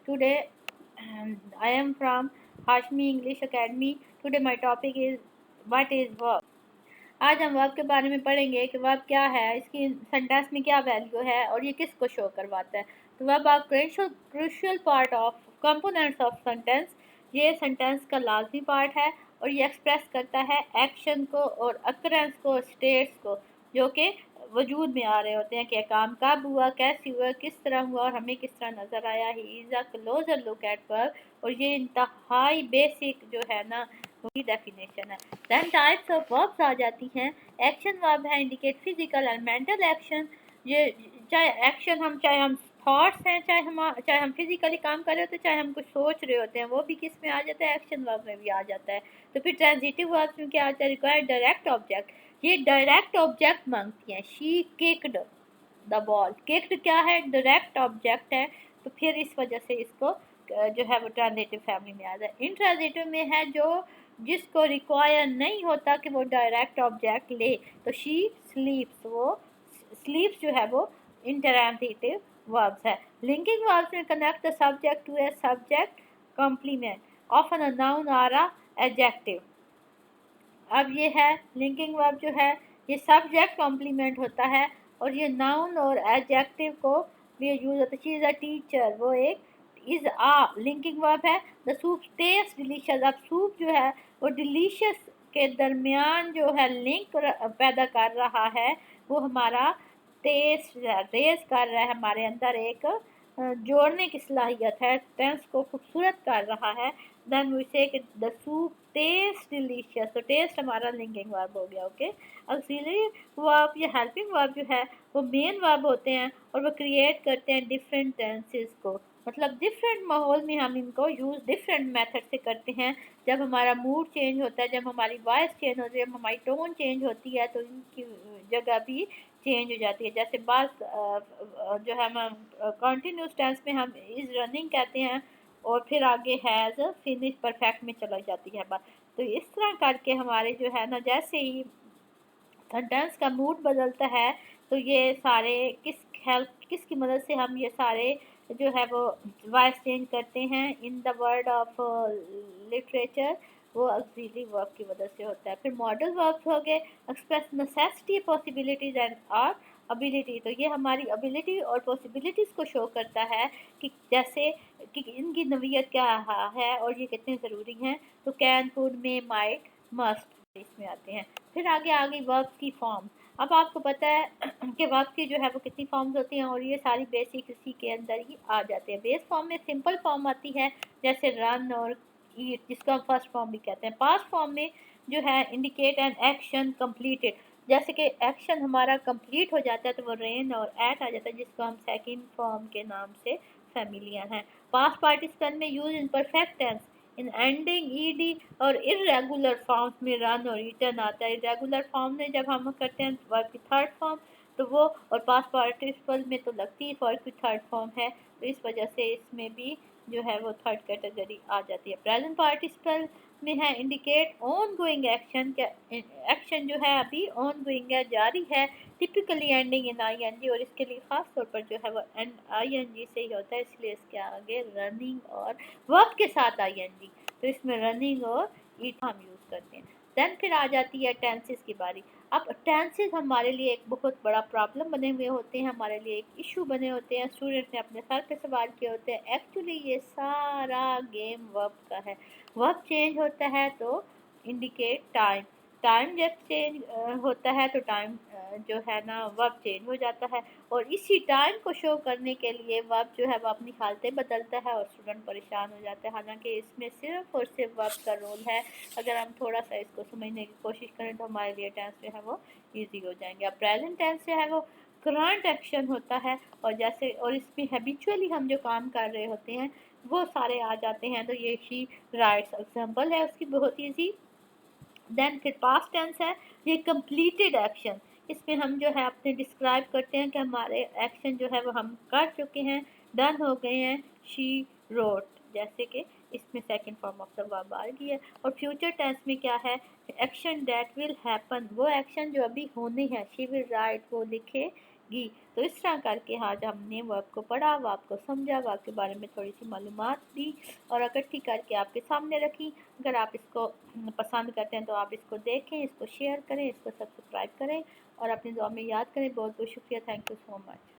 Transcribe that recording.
Today, I am from Hashmi English Academy. Today, my topic is what is verb. आज हम verb के बारे में पढ़ेंगे कि वर्ब क्या है, इसकी सेंटेंस में क्या वैल्यू है और ये किसको शो करवाता है। तो verb are crucial part of components of sentence. ये सेंटेंस का लाजमी पार्ट है और ये एक्सप्रेस करता है एक्शन को और अकरेंस को और स्टेट्स को जो कि वजूद में आ रहे होते हैं कि काम कब हुआ, कैसे हुआ, किस तरह हुआ और हमें किस तरह नज़र आया। He is a closure look at verb. और ये इंतहाई बेसिक जो है ना वही डेफिनेशन है। देन टाइप्स ऑफ वर्ब्स आ जाती हैं। एक्शन वर्ब है indicate physical and mental action. ये चाहे एक्शन चाहे हम थॉट्स हैं, चाहे हम फिजिकली काम कर रहे होते हैं, चाहे हम कुछ सोच रहे होते हैं, वो भी किस में आ जाता है, एक्शन वर्ब में भी आ जाता है। तो फिर ट्रांजिटिव वर्ब्स में क्या आता है, रिक्वायर्ड डायरेक्ट ऑब्जेक्ट। ये डायरेक्ट ऑब्जेक्ट मांगती हैं। She kicked the ball. Kicked क्या है, डायरेक्ट ऑब्जेक्ट है, तो फिर इस वजह से इसको जो है वो ट्रांजिटिव फैमिली में आ जाए। इंट्रांजिटिव में है जो जिसको रिक्वायर नहीं होता कि वो डायरेक्ट ऑब्जेक्ट ले, तो शी स्लीप्स, वो स्लीप्स जो है वो इंट्रांजिटिव वर्ब्स है। लिंकिंग वर्ब्स में connect the subject to a subject complement, often a noun और अ एडजेक्टिव। अब ये है लिंकिंग वर्ब जो है ये सब्जेक्ट कॉम्प्लीमेंट होता है और ये नाउन और एडजेक्टिव को भी यूज होता है। शी इज़ अ टीचर, वो एक इज़ आ लिंकिंग वर्ब है। The soup taste delicious. अब सूप जो है वो डिलीशियस के दरमियान जो है लिंक पैदा कर रहा है, वो हमारा टेस्ट रेज कर रहा है, हमारे अंदर एक जोड़ने की सलाहियत है, टेंस को खूबसूरत कर रहा है। देन वी से द सूप टेस्ट डिलीशियस, तो टेस्ट हमारा लिंकिंग वर्ब हो गया। ओके, ऑक्सिलरी वर्ब या हेल्पिंग वर्ब जो है वो मेन वर्ब होते हैं और वो क्रिएट करते हैं डिफरेंट टेंसेस को। मतलब डिफरेंट माहौल में हम इनको यूज़ डिफरेंट मेथड से करते हैं। जब हमारा मूड चेंज होता है, जब हमारी वॉइस चेंज होती है, जब हमारी टोन चेंज होती है, तो इनकी जगह भी चेंज हो जाती है। जैसे बात जो है हम कंटिन्यूस टेंस में हम इज़ रनिंग कहते हैं और फिर आगे हैज़ फिनिश परफेक्ट में चला जाती है बात। तो इस तरह करके हमारे जो है ना, जैसे ही सेंटेंस का मूड बदलता है, तो ये सारे किसकी मदद से हम ये सारे जो है वो वॉइस चेंज करते हैं in the word of literature, वो ऑक्सिलरी वर्ब की वजह से होता है। फिर मॉडल वर्ब्स हो गए एक्सप्रेस नेसेसिटी, पॉसिबिलिटीज एंड और एबिलिटी। तो ये हमारी एबिलिटी और पॉसिबिलिटीज़ को शो करता है कि जैसे कि इनकी नवीयत क्या है और ये कितने ज़रूरी हैं। तो can, could, may, might, must इसमें आते हैं। फिर आगे आ गई वर्ब्स की फॉर्म। अब आपको पता है कि वर्ब्स की जो है वो कितनी फॉर्म्स होती हैं और ये सारी बेसिक इसी के अंदर ही आ जाते हैं। बेस फॉर्म में सिंपल फॉर्म आती है जैसे रन और ईट, जिसको हम फर्स्ट फॉर्म भी कहते हैं। पास्ट फॉर्म में जो है इंडिकेट एन एक्शन कंप्लीटेड, जैसे कि एक्शन हमारा कंप्लीट हो जाता है तो वो रेन और एट आ जाता है, जिसको हम सेकंड फॉर्म के नाम से फेमिलियर हैं। पास्ट पार्टिसिपेंट में use in perfect tense, in ending ED और इरेगुलर फॉर्म्स में रन और रिटर्न आता है। इरेगुलर फॉर्म में जब हम करते हैं वर्ब की थर्ड फॉर्म, तो वो और पास्ट पार्टिसिपल में तो लगती है वर्ब की थर्ड फॉर्म है, तो इस वजह से इसमें भी जो है वो थर्ड कैटेगरी आ जाती है। प्रेजेंट पार्टिसिपल में है इंडिकेट ऑन गोइंग एक्शन, क्या एक्शन जो है अभी ऑन गोइंग है, जारी है, typically ending in I N G, और इसके लिए ख़ास तौर पर जो है वो एंड आई एन जी से ही होता है, इसलिए इसके आगे रनिंग और वर्ब के साथ आई एन जी, तो इसमें रनिंग और ईट हम यूज़ करते हैं। देन फिर आ जाती है टेंसेस की बारी। अब टेंसेस हमारे लिए एक बहुत बड़ा प्रॉब्लम बने हुए होते हैं, हमारे लिए एक इशू बने होते हैं। स्टूडेंट ने अपने सर पे सवाल किए होते हैं। एक्चुअली ये सारा गेम वर्ब का है। वर्ब चेंज होता है तो इंडिकेट टाइम, टाइम जब चेंज होता है तो टाइम जो है ना वर्ब चेंज हो जाता है, और इसी टाइम को शो करने के लिए वर्ब जो है वो अपनी हालतें बदलता है और स्टूडेंट परेशान हो जाता है। हालांकि इसमें सिर्फ और सिर्फ वर्ब का रोल है। अगर हम थोड़ा सा इसको समझने की कोशिश करें तो हमारे लिए टेंस जो है वो ईजी हो जाएंगे। अब प्रेजेंट टेंस जो है वो करंट एक्शन होता है, और जैसे और इसमें हैबिचुअली हम जो काम कर रहे होते हैं वो सारे आ जाते हैं। तो ये शी राइट्स एग्जाम्पल है उसकी बहुत ईजी। देन फिर पास्ट टेंस है, ये कंप्लीटेड एक्शन। इसमें हम जो है अपने डिस्क्राइब करते हैं कि हमारे एक्शन जो है वो हम कर चुके हैं, डन हो गए हैं। शी रोट, जैसे कि इसमें second form of the verb आ रही है। और फ्यूचर टेंस में क्या है, एक्शन दैट विल हैपन, वो एक्शन जो अभी होने हैं। शी विल राइट, वो लिखेगी, गी। तो इस तरह करके आज हमने वर्ब को पढ़ा, वर्ब को समझा, वर्ब के बारे में थोड़ी सी मालूमात दी और इकट्ठी करके आपके सामने रखी। अगर आप इसको पसंद करते हैं तो आप इसको देखें, इसको शेयर करें, इसको सब्सक्राइब करें और अपनी दुआ में याद करें। बहुत बहुत शुक्रिया। Thank you so much.